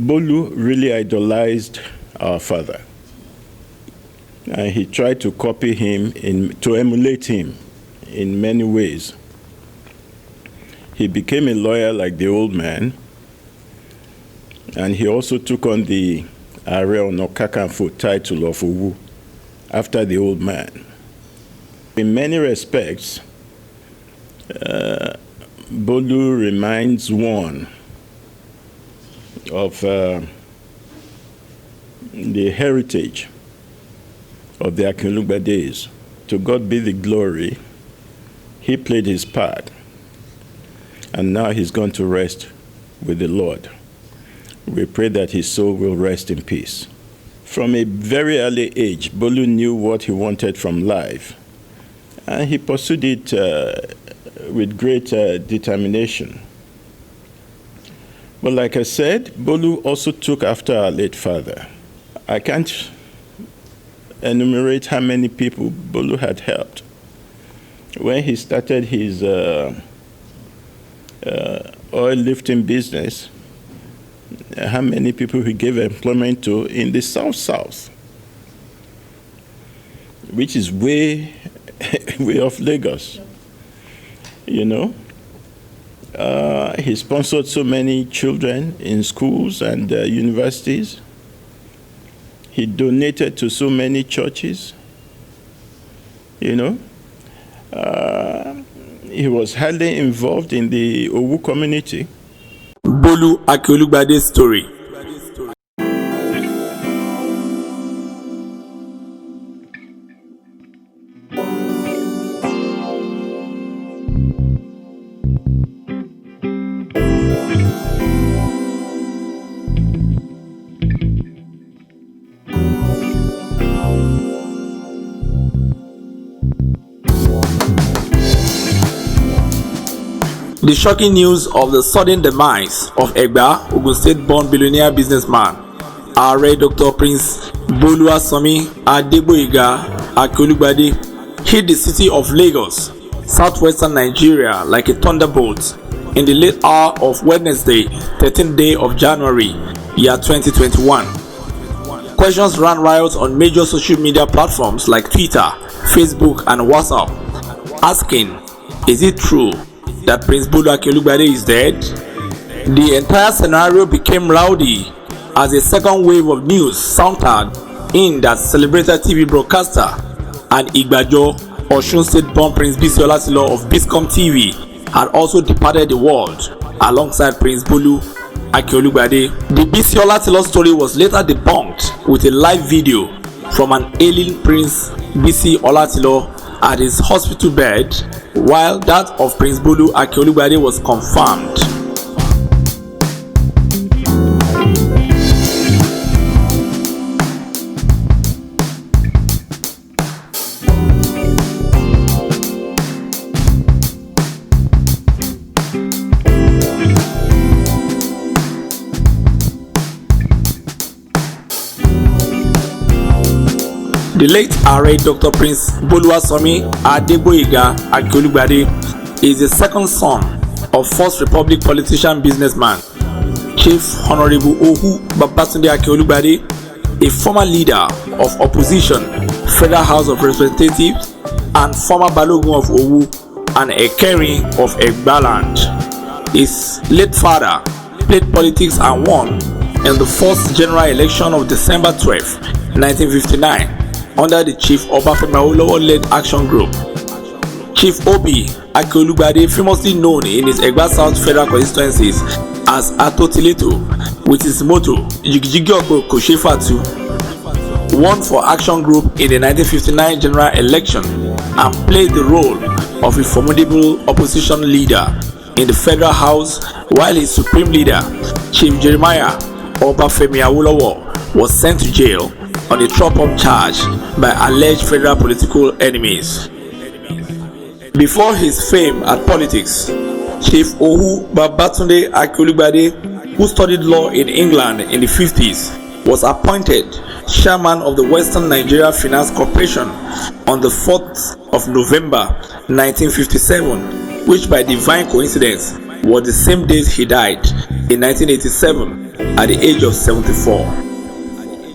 Bolu really idolized our father. And he tried to copy him, to emulate him in many ways. He became a lawyer like the old man, and he also took on the Aare or Kakanfo title of Owu after the old man. In many respects, Bolu reminds one of the heritage of the Akin-Olugbades. To God be the glory. He played his part, and now he's gone to rest with the Lord. We pray that his soul will rest in peace. From a very early age, Bolu knew what he wanted from life, and he pursued it with great determination. But like I said, Bolu also took after our late father. I can't enumerate how many people Bolu had helped. When he started his oil lifting business, how many people he gave employment to in the South, which is way off Lagos, you know. He sponsored so many children in schools and universities. He donated to so many churches, you know. He was highly involved in the Owu community. Bolu Akin-Olugbade's story. The shocking news of the sudden demise of Egba, Ogun State born billionaire businessman, Aare Dr. Prince Boluwasanmi Adegboyega Akin-Olugbade hit the city of Lagos, southwestern Nigeria like a thunderbolt in the late hour of Wednesday, 13th day of January, year 2021. Questions ran riot on major social media platforms like Twitter, Facebook, and WhatsApp, asking, is it true that Prince Bolu Akin-Olugbade is dead? The entire scenario became rowdy as a second wave of news sounded in that celebrated TV broadcaster and Igbajo, Osun State born Prince Bisi Olatilo of Biscom TV had also departed the world alongside Prince Bolu Akin-Olugbade. The Bisi Olatilo story was later debunked with a live video from an ailing Prince Bisi Olatilo at his hospital bed, while that of Prince Bolu Akin-Olugbade was confirmed. The late Aare Dr. Prince Boluwasanmi Adegboyega Akin-Olugbade is the second son of First Republic politician businessman Chief Honorable Owu-Egba Akin-Olugbade, a former leader of opposition Federal House of Representatives and former Balogun of Owu and Ekeri of Egba land. His late father played politics and won in the first general election of December 12, 1959. Under the Chief Obafemi Awolowo-led action group. Chief Obi Akin-Olugbade, famously known in his Egba South federal constituencies as Atotileto, with his motto Jigijigi Ogbo Koshefatu, won for action group in the 1959 general election and played the role of a formidable opposition leader in the federal house, while his supreme leader, Chief Jeremiah Obafemi Awolowo, was sent to jail on a trop-up charge by alleged federal political enemies. Before his fame at politics, Chief Owu-Egba Akin-Olugbade, who studied law in England in the 50s, was appointed chairman of the Western Nigeria Finance Corporation on the 4th of November 1957, which by divine coincidence was the same date he died in 1987. at the age of 74.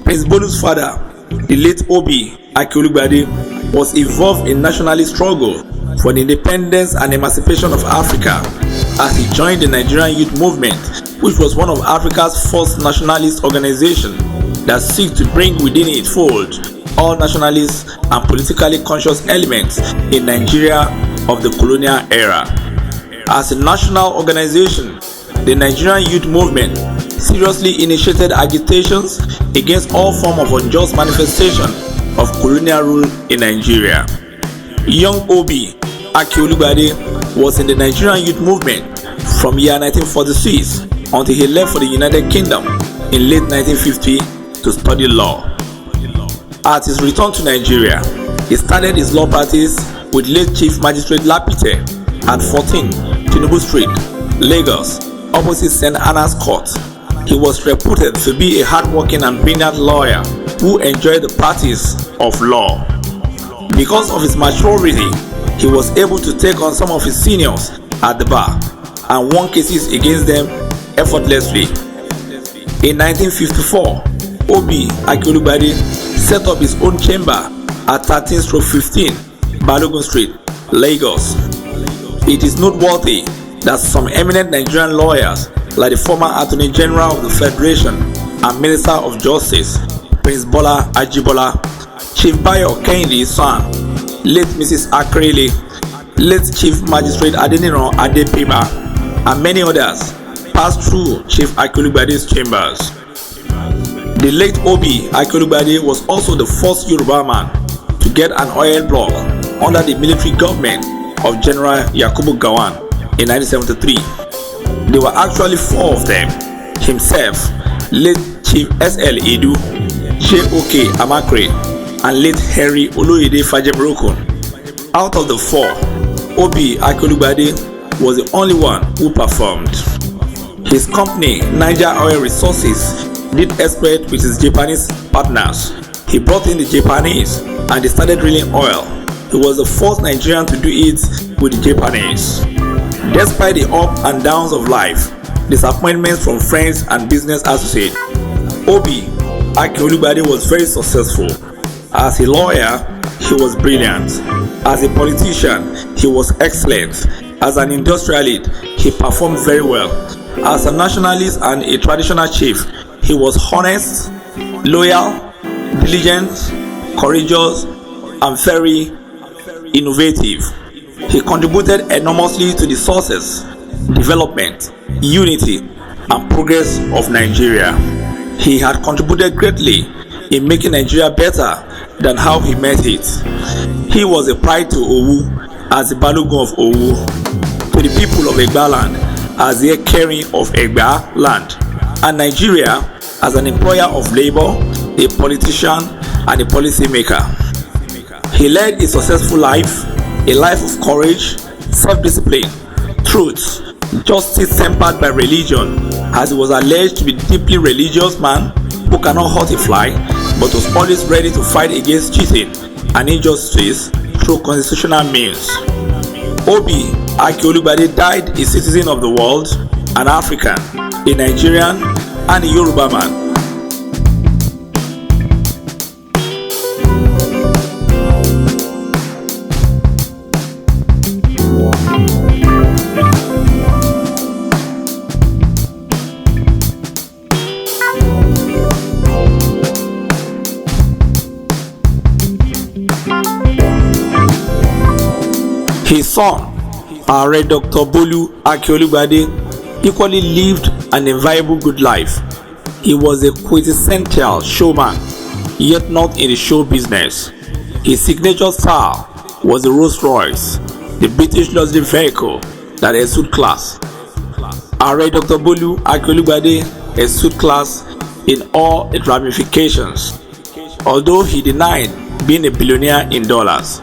Prince Bolu's father, the late Obi Akin-Olugbade, was involved in nationalist struggle for the independence and emancipation of Africa as he joined the Nigerian youth movement, which was one of Africa's first nationalist organizations that seeks to bring within its fold all nationalist and politically conscious elements in Nigeria of the colonial era. As a national organization, the Nigerian youth movement seriously initiated agitations against all forms of unjust manifestation of colonial rule in Nigeria. Young Obi Akin-Olugbade was in the Nigerian youth movement from year 1946 until he left for the United Kingdom in late 1950 to study law. At his return to Nigeria, he started his law practice with late Chief Magistrate Lapite at 14 Tinubu Street, Lagos, opposite St. Anna's Court. He was reputed to be a hardworking and brilliant lawyer who enjoyed the practice of law. Because of his maturity, he was able to take on some of his seniors at the bar and won cases against them effortlessly. In 1954, Obi Akin-Olugbade set up his own chamber at 13/15 Balogun Street, Lagos. It is noteworthy that some eminent Nigerian lawyers like the former Attorney General of the Federation and Minister of Justice, Prince Bola Ajibola, Chief Bayo Kennedy's son, late Mrs. Akrele, late Chief Magistrate Adeniran Adepeba, and many others passed through Chief Akin-Olugbade's chambers. The late Obi Akin-Olugbade was also the first Yoruba man to get an oil block under the military government of General Yakubu Gowon in 1973. There were actually 4 of them: himself, late Chief S.L. Edu, J.O.K. Amakre, and late Harry Oloyede Fajeburokun. Out of the 4, Obi Akin-Olugbade was the only one who performed. His company, Niger Oil Resources, did expert with his Japanese partners. He brought in the Japanese and they started drilling oil. He was the first Nigerian to do it with the Japanese. Despite the ups and downs of life, disappointments from friends and business associates, Obi Akin-Olugbade was very successful. As a lawyer, he was brilliant. As a politician, he was excellent. As an industrialist, he performed very well. As a nationalist and a traditional chief, he was honest, loyal, diligent, courageous, and very innovative. He contributed enormously to the success, development, unity, and progress of Nigeria. He had contributed greatly in making Nigeria better than how he met it. He was a pride to Owu as the Balogun of Owu, to the people of Egba land as the caring of Egba land, and Nigeria as an employer of labor, a politician, and a policymaker. He led a successful life, a life of courage, self-discipline, truth, justice tempered by religion, as he was alleged to be a deeply religious man who cannot hurt a fly, but was always ready to fight against cheating and injustice through constitutional means. Obi Akin-Olugbade died a citizen of the world, an African, a Nigerian, and a Yoruba man. His son, Aare Dr. Bolu Akin-Olugbade, equally lived an enviable good life. He was a quintessential showman, yet not in the show business. His signature style was the Rolls Royce, the British luxury vehicle that exuded class. Aare Dr. Bolu Akin-Olugbade exuded class in all its ramifications. Although he denied being a billionaire in dollars,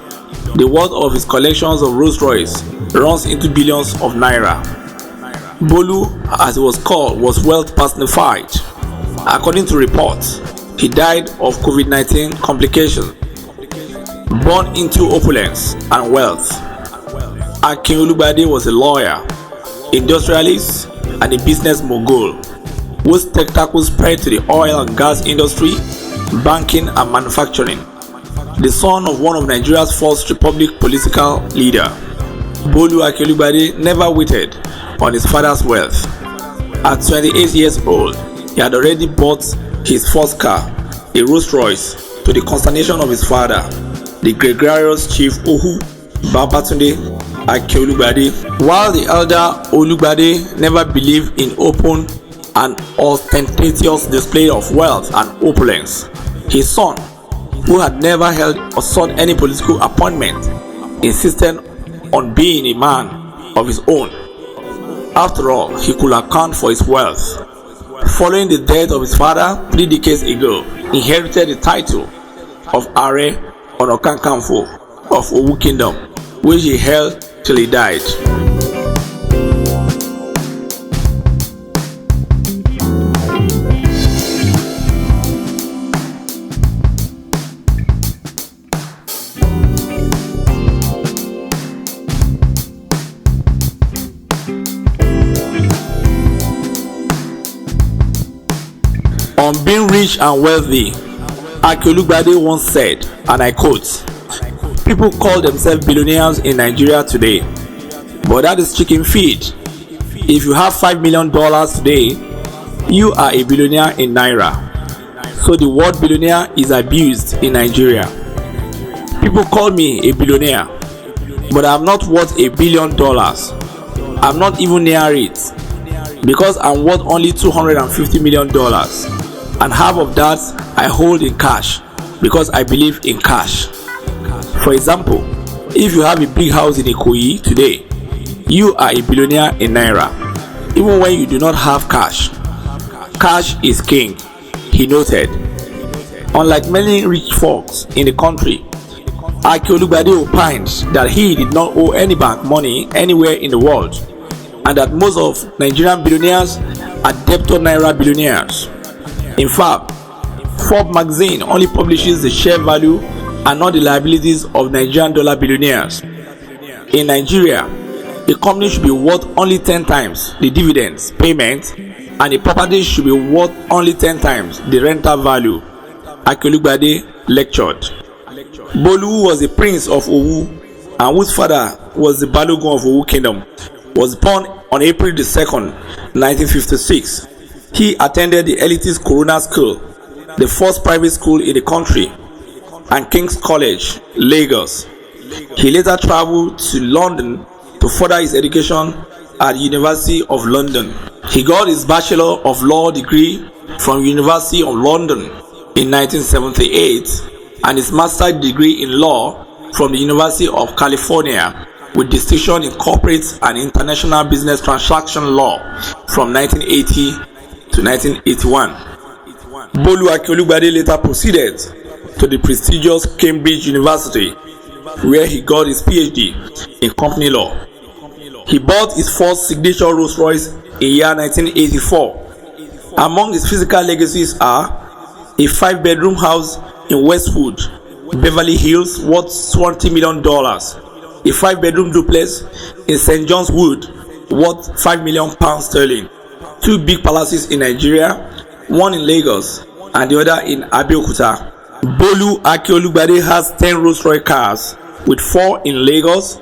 the worth of his collections of Rolls Royce runs into billions of naira. Bolu, as he was called, was wealth personified. According to reports, he died of COVID-19 complications. Born into opulence and wealth, Akin-Olugbade was a lawyer, industrialist, and a business mogul. whose tentacles spread to the oil and gas industry, banking and manufacturing. The son of one of Nigeria's first republic political leader, Bolu Akin-Olugbade never waited on his father's wealth. At 28 years old, he had already bought his first car, a Rolls Royce, to the consternation of his father, the gregarious chief Owu-Egba Akin-Olugbade. While the elder Olugbade never believed in open and ostentatious display of wealth and opulence, his son, who had never held or sought any political appointment, insisted on being a man of his own. After all, he could account for his wealth. Following the death of his father 3 decades ago, he inherited the title of Aare on Kakanfo of Owu Kingdom, which he held till he died. On being rich and wealthy, Akin-Olugbade once said, and I quote, "People call themselves billionaires in Nigeria today, but that is chicken feed. If you have $5 million today, you are a billionaire in Naira. So the word billionaire is abused in Nigeria. People call me a billionaire, but I am not worth $1 billion. I'm not even near it, because I'm worth only $250 million. And half of that I hold in cash because I believe in cash. For example, if you have a big house in Ikoyi today, you are a billionaire in Naira, even when you do not have cash. Cash is king," he noted. Unlike many rich folks in the country, Akin-Olugbade opined that he did not owe any bank money anywhere in the world, and that most of Nigerian billionaires are debtor Naira billionaires. In fact, Forbes magazine only publishes the share value and not the liabilities of Nigerian dollar billionaires. In Nigeria, a company should be worth only 10 times the dividends payment, and the property should be worth only 10 times the rental value, Akin-Olugbade lectured. Bolu was the prince of Owu, and whose father was the Balogun of Owu Kingdom, was born on April 2nd, 1956. He attended the elitist Corona School, the first private school in the country, and King's College, Lagos. He later traveled to London to further his education at the University of London. He got his Bachelor of Law degree from University of London in 1978 and his Master's degree in Law from the University of California with distinction in Corporate and International Business Transaction Law from 1980 to 1981. Bolu Akin-Olugbade later proceeded to the prestigious Cambridge University, where he got his PhD in company law. He bought his first signature Rolls Royce in year 1984. Among his physical legacies are a 5-bedroom house in Westwood, Beverly Hills worth $20 million, a 5-bedroom duplex in St. John's Wood worth £5 million sterling, 2 big palaces in Nigeria, one in Lagos and the other in Abeokuta. Bolu Akin-Olugbade has 10 Rolls Royce cars, with 4 in Lagos,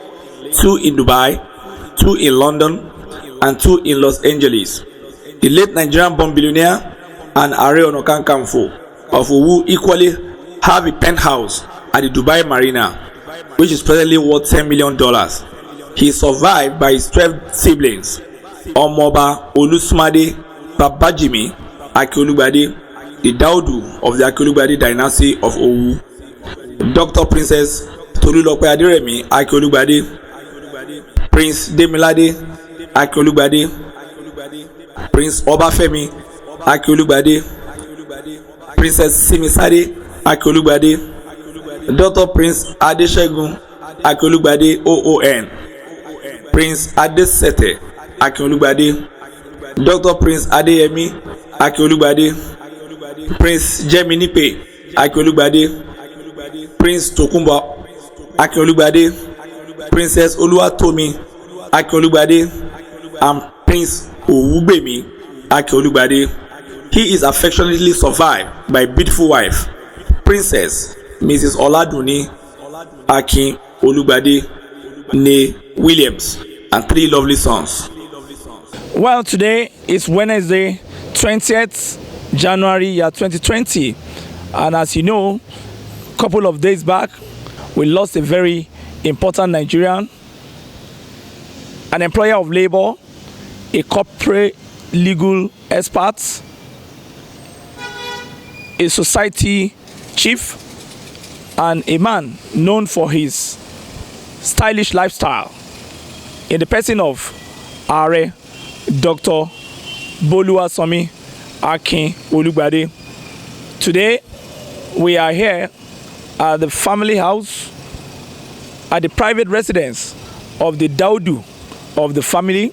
2 in Dubai, 2 in London, and 2 in Los Angeles. The late Nigerian-born billionaire and Aare on Kakanfo of Owu equally have a penthouse at the Dubai Marina, which is presently worth $10 million. He is survived by his 12 siblings, OMO-OBA SUNMADE BABAJINMI AKIN-OLUGBADE, the Dawodu of the Akin-Olugbade dynasty of Owu, Dr. Princess Tolulope Aderemi Akin-Olugbade, Prince Demilade Akin-Olugbade, Prince Obafemi Akin-Olugbade, Princess Simisade Akin-Olugbade, Dr. Prince Adesegun Akin-Olugbade OON, Prince Adesete Akin-Olugbade, Dr. Prince Adeyemi Akin-Olugbade, Prince Jeminipe Akin-Olugbade, Prince Tokunbo Akin-Olugbade, Princess Oluwatomi Akin-Olugbade, and Prince Owubemi Akin-Olugbade. He is affectionately survived by a beautiful wife, Princess Mrs. Oladunni Akin-Olugbade née Williams, and 3 lovely sons. Well, today is Wednesday, 20th January, year 2020, and as you know, a couple of days back, we lost a very important Nigerian, an employer of labor, a corporate legal expert, a society chief, and a man known for his stylish lifestyle in the person of Aare, Dr. Boluwasanmi Akin-Olugbade. Today, we are here at the family house, at the private residence of the Dawodu of the family,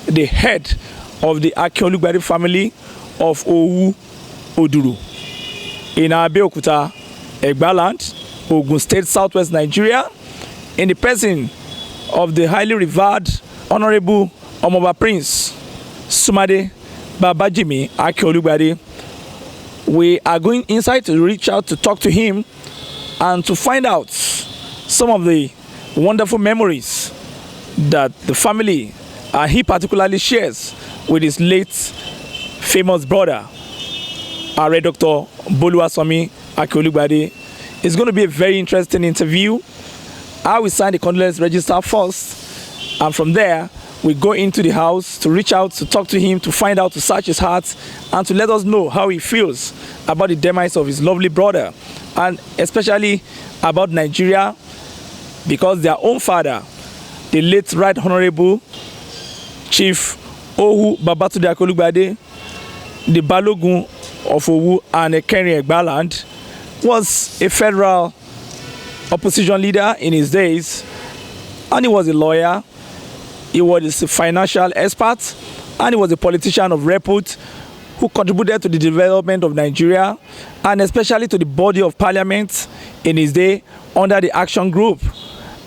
the head of the Akin-Olugbade family of Owu-Egba in Abeokuta, Egba land, Ogun State, Southwest Nigeria, in the person of the highly revered Honorable OMO-OBA Prince Sunmade Babajinmi Akin-Olugbade. We are going inside to reach out to talk to him and to find out some of the wonderful memories that the family and he particularly shares with his late famous brother, Aare Dr. Boluwasanmi Akin-Olugbade. It's going to be a very interesting interview. I will sign the condolence register first, and from there we go into the house to reach out to talk to him, to find out, to search his heart, and to let us know how he feels about the demise of his lovely brother, and especially about Nigeria, because their own father, the late Right Honorable Chief Owu-Egba Akin-Olugbade, the Balogun of Owu and Egba land, was a federal opposition leader in his days, and he was a lawyer, he was a financial expert, and he was a politician of repute who contributed to the development of Nigeria and especially to the body of parliament in his day under the Action Group,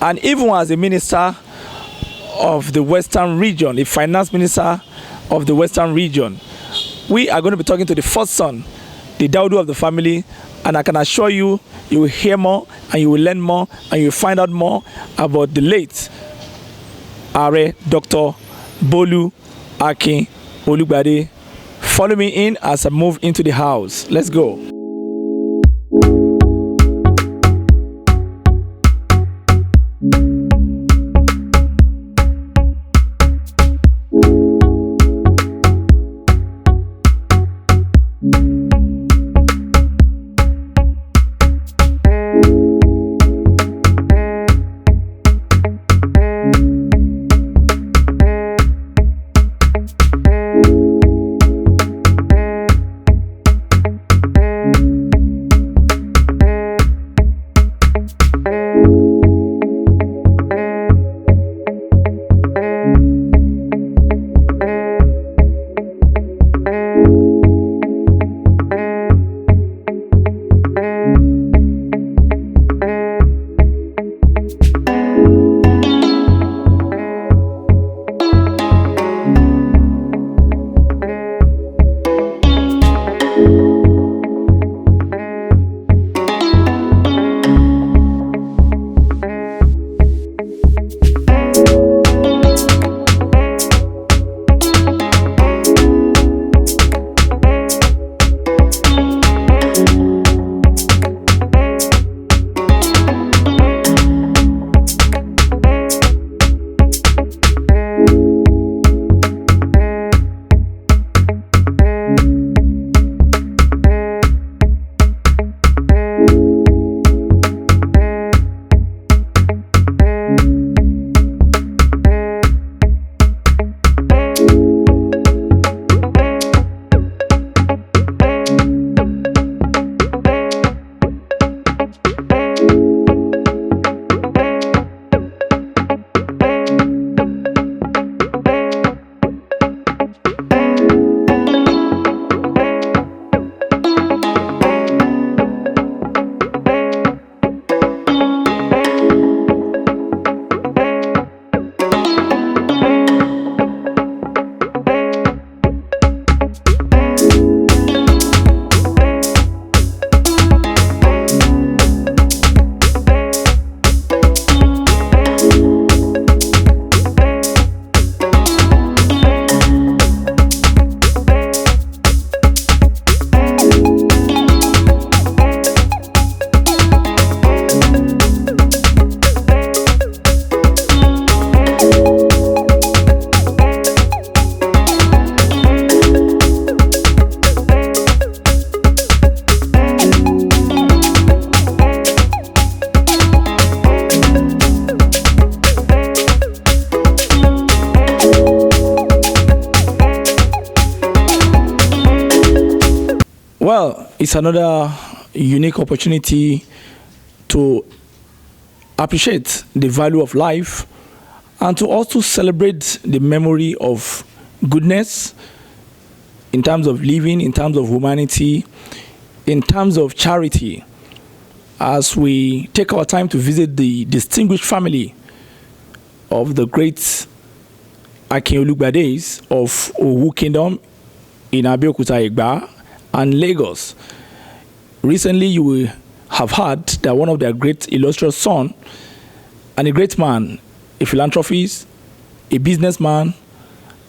and even as a minister of the Western region, a finance minister of the Western region. We are going to be talking to the first son, the Dawodu of the family, and I can assure you, you will hear more and you will learn more and you will find out more about the late Aare Dr. Bolu Akin-Olugbade. Follow me in as I move into the house. Let's go. Well, it's another unique opportunity to appreciate the value of life and to also celebrate the memory of goodness in terms of living, in terms of humanity, in terms of charity, as we take our time to visit the distinguished family of the great Akin-Olugbades of Owu Kingdom in Owu-Egba and Lagos. Recently, you will have heard that one of their great illustrious sons and a great man, a philanthropist, a businessman,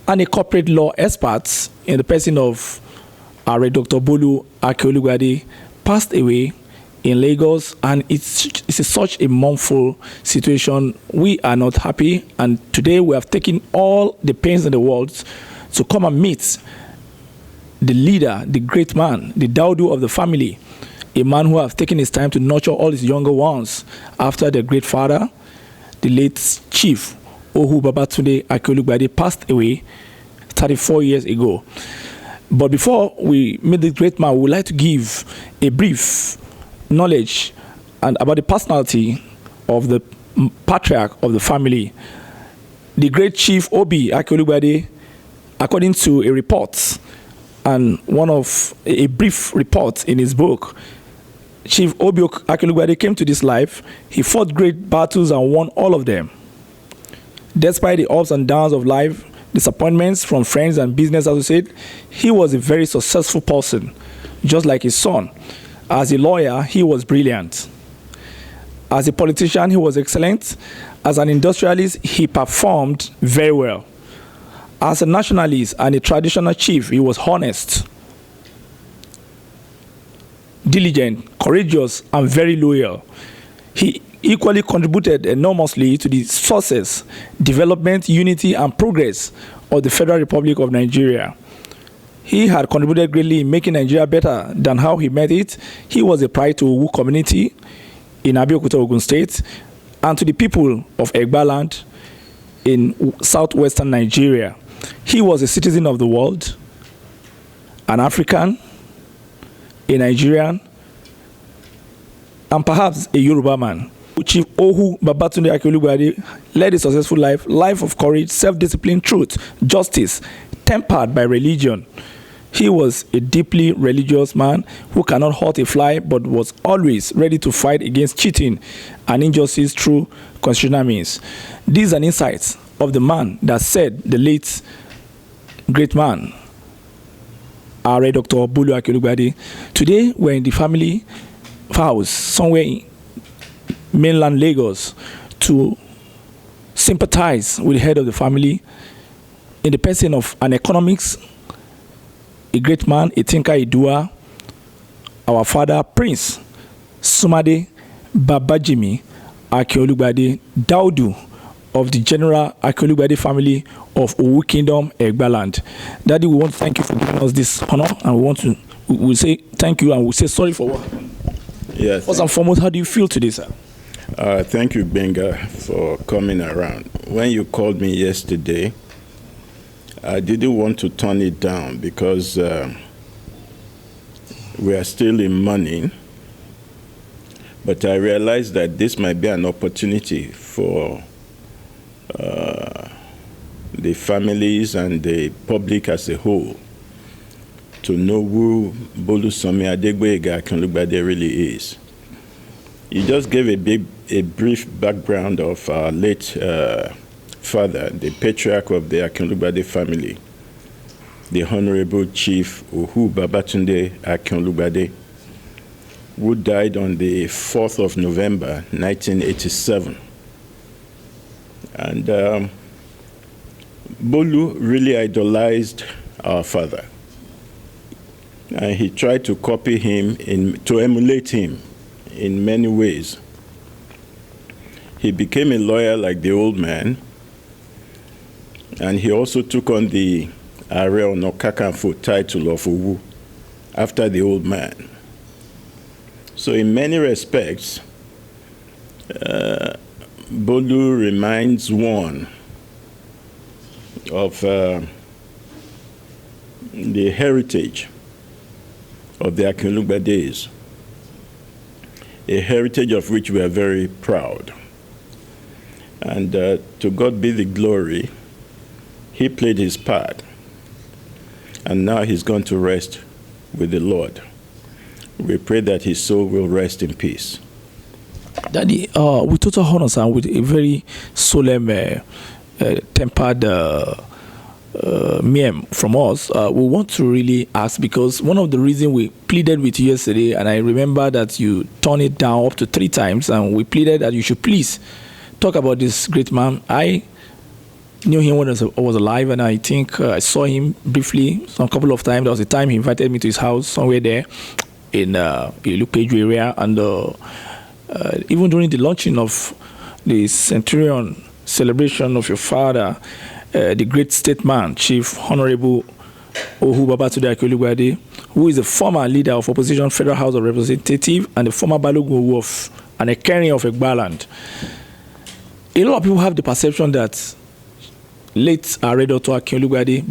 and a corporate law expert in the person of Aare Dr. Bolu Akin-Olugbade passed away in Lagos, and it's such a mournful situation. We are not happy, and today we have taken all the pains in the world to come and meet the leader, the great man, the Dawodu of the family, a man who has taken his time to nurture all his younger ones after their great father, the late Chief Owu-Egba Akin-Olugbade, passed away 34 years ago. But before we meet the great man, we would like to give a brief knowledge and about the personality of the patriarch of the family, the great Chief Obi Akin-Olugbade. According to a report and a brief report in his book, Chief Obi Akin-Olugbade came to this life. He fought great battles and won all of them. Despite the ups and downs of life, disappointments from friends and business associates, he was a very successful person, just like his son. As a lawyer, he was brilliant. As a politician, he was excellent. As an industrialist, he performed very well. As a nationalist and a traditional chief, he was honest, diligent, courageous, and very loyal. He equally contributed enormously to the success, development, unity, and progress of the Federal Republic of Nigeria. He had contributed greatly in making Nigeria better than how he met it. He was a pride to Owu community in Ogun State and to the people of Egba land in southwestern Nigeria. He was a citizen of the world, an African, a Nigerian, and perhaps a Yoruba man. Chief Owu-Egba Akin-Olugbade led a successful life of courage, self-discipline, truth, justice, tempered by religion. He was a deeply religious man who cannot hurt a fly, but was always ready to fight against cheating and injustice through constitutional means. These are insights of the man that said the late great man, Aare Dr. Bolu Akin-Olugbade. Today, we're in the family house somewhere in mainland Lagos to sympathize with the head of the family in the person of an economics, a great man, a thinker, a doer, our father, Prince Sunmade Babajinmi Akin-Olugbade, Dawodu of the General Akin-Olugbade family of Owu Kingdom, Egba land. Daddy, we want to thank you for giving us this honor, and we'll say thank you and we'll say sorry for what happened. Yeah, first and foremost, how do you feel today, sir? Thank you, Benga, for coming around. When you called me yesterday, I didn't want to turn it down because we are still in mourning. But I realized that this might be an opportunity for the families and the public as a whole to know who Boluwasanmi Adegboyega Akin-Olugbade really is. You just gave a brief background of our late father, the patriarch of the Akin-Olugbade family, the Honorable Chief Owu-Egba Akin-Olugbade, who died on the 4th of November, 1987. And Bolu really idolized our father. And he tried to copy him, to emulate him in many ways. He became a lawyer like the old man, and he also took on the Aare or Kakanfo title of Owu after the old man. So in many respects, Bolu reminds one of the heritage of the Akin-Olugbades, a heritage of which we are very proud. And to God be the glory, he played his part, and now he's gone to rest with the Lord. We pray that his soul will rest in peace. Daddy, with total honor and with a very solemn, tempered meme from us, we want to really ask, because one of the reasons we pleaded with you yesterday, and I remember that you turned it down up to 3 times, and we pleaded that you should please talk about this great man. I knew him when I was alive, and I think I saw him briefly a couple of times. There was a time he invited me to his house somewhere there in Ilupeju area, and even during the launching of the centurion celebration of your father, the great statesman, Chief Honorable Owu-Egba Akin-Olugbade, who is the former leader of opposition Federal House of Representatives and the former Balogun of and a Karen of Owu-Egba. A lot of people have the perception that late Aare Dr. Akin-Olugbade,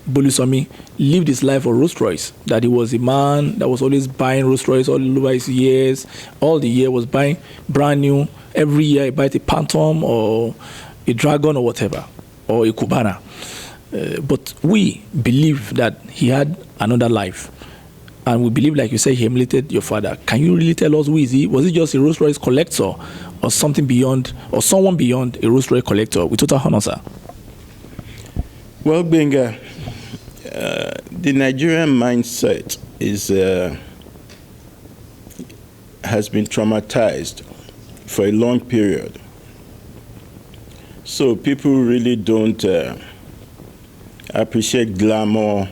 Boluwasanmi, lived his life for Rolls Royce, that he was a man that was always buying Rolls Royce all over his years. All the year was buying brand new. Every year he buys a Phantom or a Dragon or whatever, or a Cubana. But we believe that he had another life. And we believe, like you said, he emulated your father. Can you really tell us who is he? Was he just a Rolls Royce collector, or something beyond, or someone beyond a Rolls Royce collector? With total honor, sir. Well, Benga, the Nigerian mindset has been traumatized for a long period. So people really don't appreciate glamour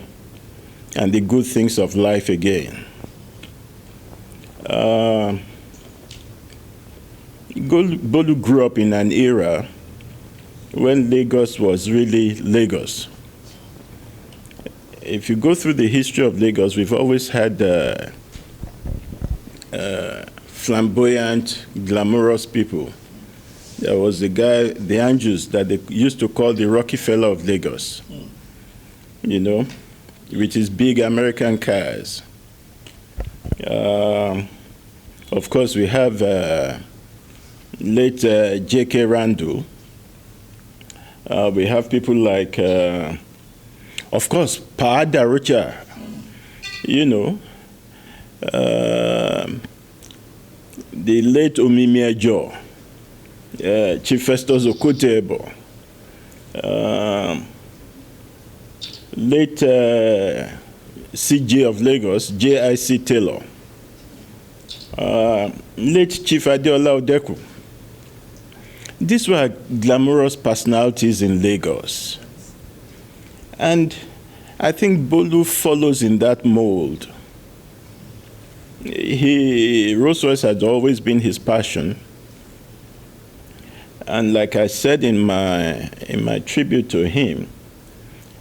and the good things of life again. Bolu grew up in an era when Lagos was really Lagos. If you go through the history of Lagos, we've always had flamboyant, glamorous people. There was the guy, the Andrews, that they used to call the Rockefeller of Lagos, you know, with his big American cars. Of course, we have late J.K. Randall. We have people like, of course, Paada Rocha, you know, the late Omimia Joe, Chief Festus Okotebo, late CJ of Lagos, J.I.C. Taylor, late Chief Adeola Odeku. These were glamorous personalities in Lagos. And I think Bolu follows in that mold. Rolls Royce has always been his passion. And like I said in my tribute to him,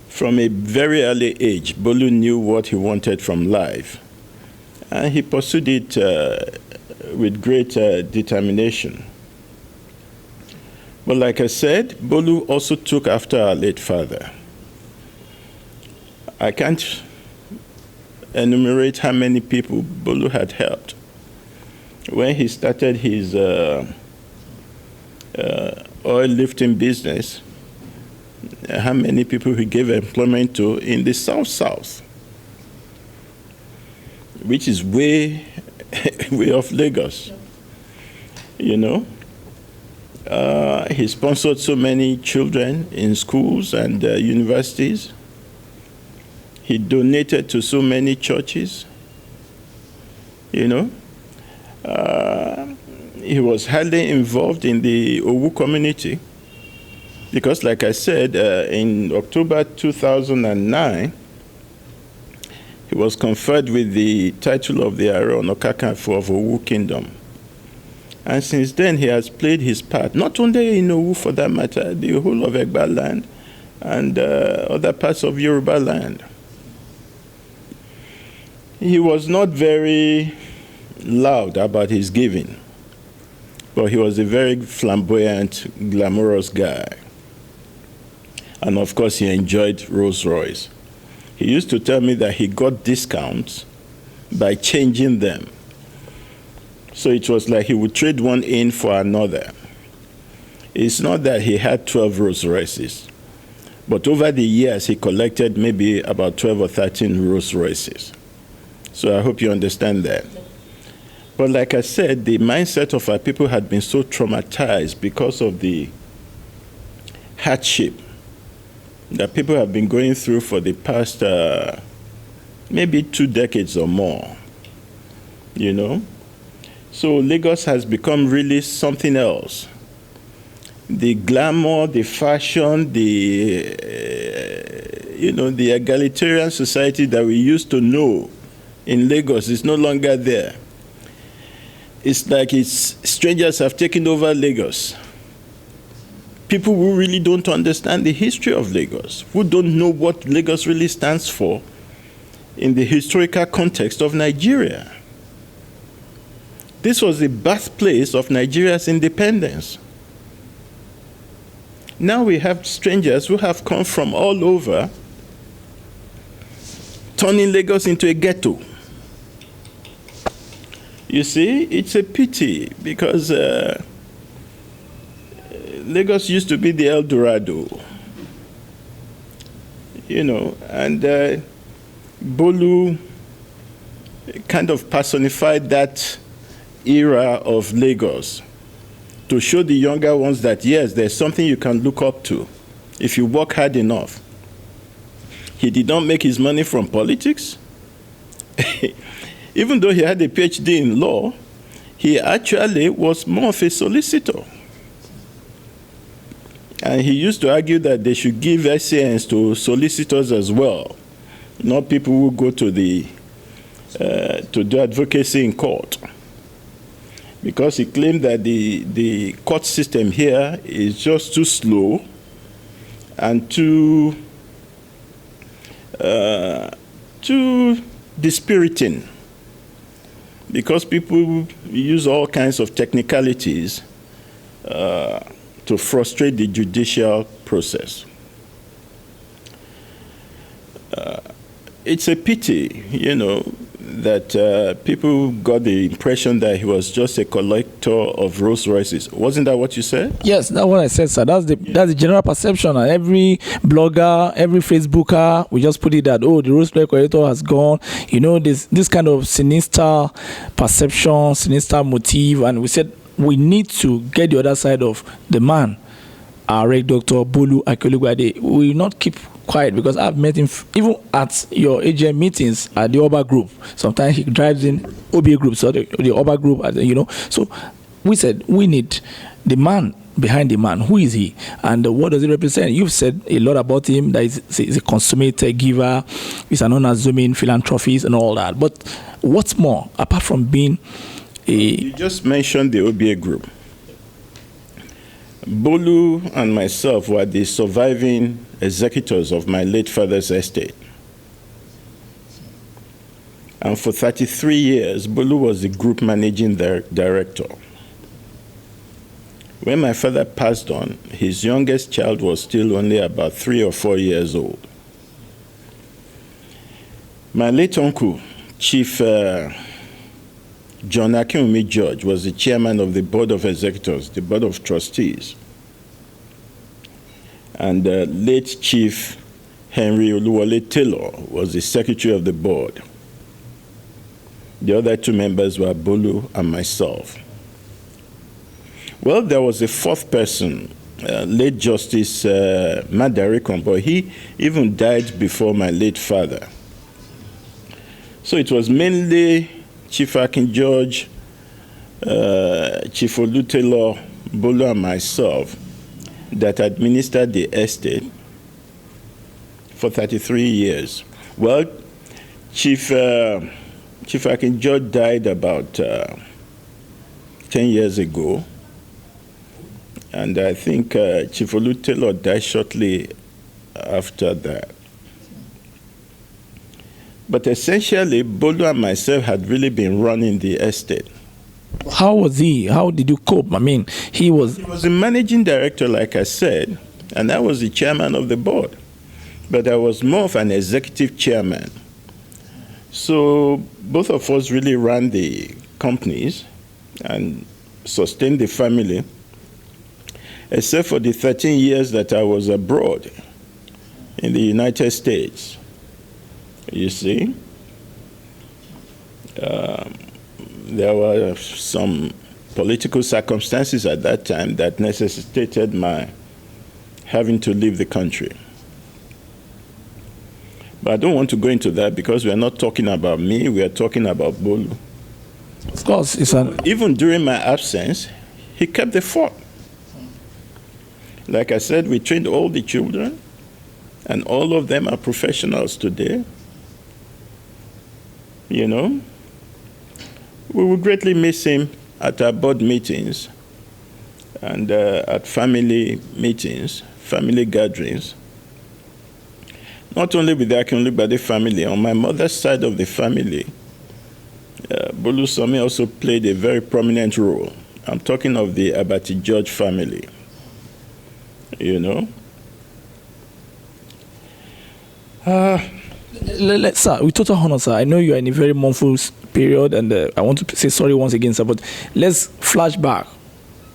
from a very early age, Bolu knew what he wanted from life. And he pursued it with great determination. But like I said, Bolu also took after our late father. I can't enumerate how many people Bolu had helped. When he started his oil lifting business, how many people he gave employment to in the South, which is way off Lagos, you know. He sponsored so many children in schools and universities. He donated to so many churches, you know. He was highly involved in the Owu community because, like I said, in October 2009, he was conferred with the title of the Aare Kakanfo of Owu Kingdom. And since then, he has played his part, not only in Owu for that matter, the whole of Egba land and other parts of Yoruba land. He was not very loud about his giving, but he was a very flamboyant, glamorous guy. And of course, he enjoyed Rolls Royce. He used to tell me that he got discounts by changing them. So it was like he would trade one in for another. It's not that he had 12 Rolls Royces, but over the years he collected maybe about 12 or 13 Rolls Royces. So I hope you understand that. But like I said, the mindset of our people had been so traumatized because of the hardship that people have been going through for the past maybe 2 decades or more, you know. So Lagos has become really something else. The glamour, the fashion, the, the egalitarian society that we used to know in Lagos is no longer there. It's like strangers have taken over Lagos. People who really don't understand the history of Lagos, who don't know what Lagos really stands for in the historical context of Nigeria. This was the birthplace of Nigeria's independence. Now we have strangers who have come from all over, turning Lagos into a ghetto. You see, it's a pity because Lagos used to be the El Dorado, and Bolu kind of personified that era of Lagos to show the younger ones that, yes, there's something you can look up to if you work hard enough. He did not make his money from politics. Even though he had a PhD in law, he actually was more of a solicitor. And he used to argue that they should give SANs to solicitors as well, not people who go to do advocacy in court. Because he claimed that the court system here is just too slow and too dispiriting, because people use all kinds of technicalities to frustrate the judicial process. It's a pity, that people got the impression that he was just a collector of Rolls Royces. Wasn't that what you said? Yes, that's what I said, sir. That's the general perception. And every blogger, every Facebooker, we just put it that, the Rolls Royce collector has gone. This kind of sinister perception, sinister motive, and we said we need to get the other side of the man, Aare Dr. Bolu Akin-Olugbade. We will not keep quiet, because I've met him even at your AGM meetings at the OBA group. Sometimes he drives in OBA group, so the OBA group, So we said we need the man behind the man. Who is he, and what does he represent? You've said a lot about him, that he's a consummate giver, he's an unassuming philanthropist and all that. But what's more, apart from being You just mentioned the OBA group. Bolu and myself were the surviving executors of my late father's estate. And for 33 years, Bolu was the group managing director. When my father passed on, his youngest child was still only about 3 or 4 years old. My late uncle, Chief John Akinwumi George, was the chairman of the board of executors, the board of trustees. And late Chief Henry Oluwole Taylor was the secretary of the board. The other 2 members were Bolu and myself. Well, there was a 4th person, late Justice Madarekon, but he even died before my late father. So it was mainly Chief Akin George, Chief Olu Taylor, Bolu, and myself that administered the estate for 33 years. Well, Chief Akin George died about 10 years ago, and I think Chief Olu Taylor died shortly after that. But essentially, Bolu and myself had really been running the estate. How was he? How did you cope? I mean, he was the managing director, like I said, and I was the chairman of the board. But I was more of an executive chairman. So both of us really ran the companies and sustained the family, except for the 13 years that I was abroad in the United States. You see, there were some political circumstances at that time that necessitated my having to leave the country. But I don't want to go into that because we are not talking about me, we are talking about Bolu. Of course, even during my absence, he kept the fort. Like I said, we trained all the children, and all of them are professionals today. You know, we will greatly miss him at our board meetings and at family meetings, family gatherings. Not only with the Akin-Olugbade family, on my mother's side of the family, Boluwasanmi also played a very prominent role. I'm talking of the Abati George family, you know. Sir, with total honor, sir, I know you are in a very mournful period, and I want to say sorry once again, sir, but let's flash back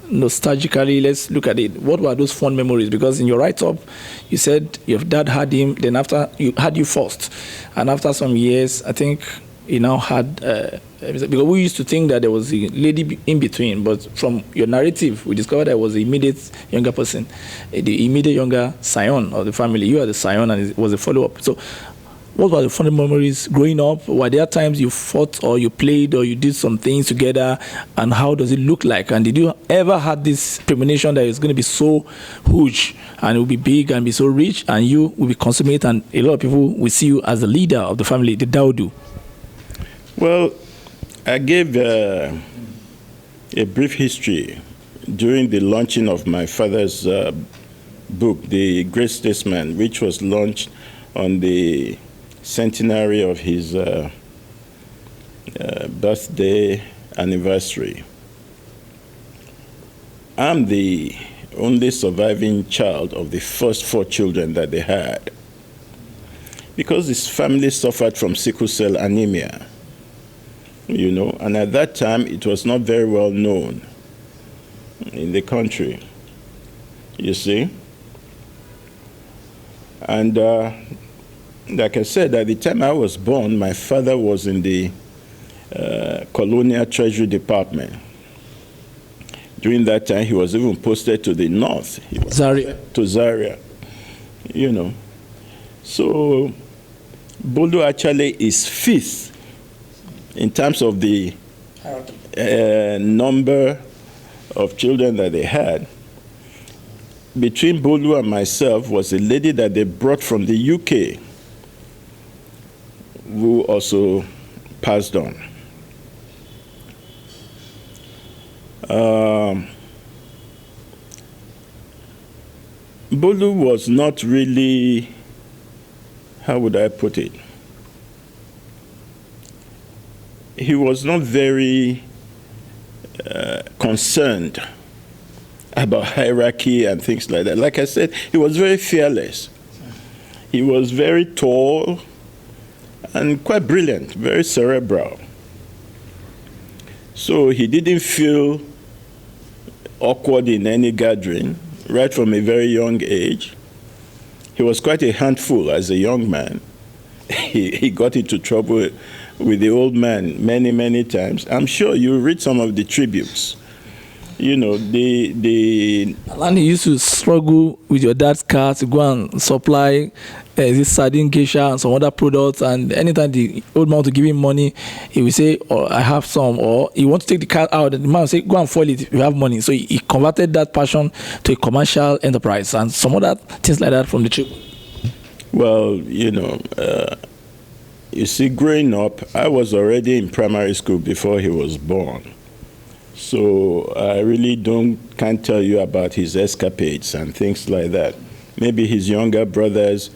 nostalgically. Let's look at it. What were those fond memories? Because in your write-up, you said your dad had him, then after you had you first, and after some years, I think he now had, because we used to think that there was a lady in between, but from your narrative, we discovered there was the immediate younger person, the immediate younger scion of the family. You are the scion, and it was a follow-up. So what were the fond memories growing up? Were there times you fought or you played or you did some things together, and how does it look like? And did you ever had this premonition that it's going to be so huge and it will be big and be so rich and you will be consummate and a lot of people will see you as the leader of the family, the Dawodu? Well, I gave a brief history during the launching of my father's book, The Great Statesman, which was launched on the centenary of his birthday anniversary. I'm the only surviving child of the first 4 children that they had, because his family suffered from sickle cell anemia, you know, and at that time it was not very well known in the country, you see. And like I said, at the time I was born, my father was in the Colonial Treasury Department. During that time, he was even posted to the north. Zaria. To Zaria, you know. So Bolu actually is 5th in terms of the number of children that they had. Between Bolu and myself was a lady that they brought from the UK, who also passed on. Bolu was not really, how would I put it? He was not very concerned about hierarchy and things like that. Like I said, he was very fearless. He was very tall and quite brilliant, very cerebral. So he didn't feel awkward in any gathering, right from a very young age. He was quite a handful as a young man. He got into trouble with the old man many, many times. I'm sure you read some of the tributes. You know, And he used to struggle with your dad's car to go and supply this sardine geisha and some other products, and anytime the old man to give him money, he will say, "Oh, I have some," or he want to take the car out, and the man will say, "Go and foil it if you have money." So he converted that passion to a commercial enterprise and some other things like that from the trip. Well, you know, you see, growing up, I was already in primary school before he was born. So I really can't tell you about his escapades and things like that. Maybe his younger brothers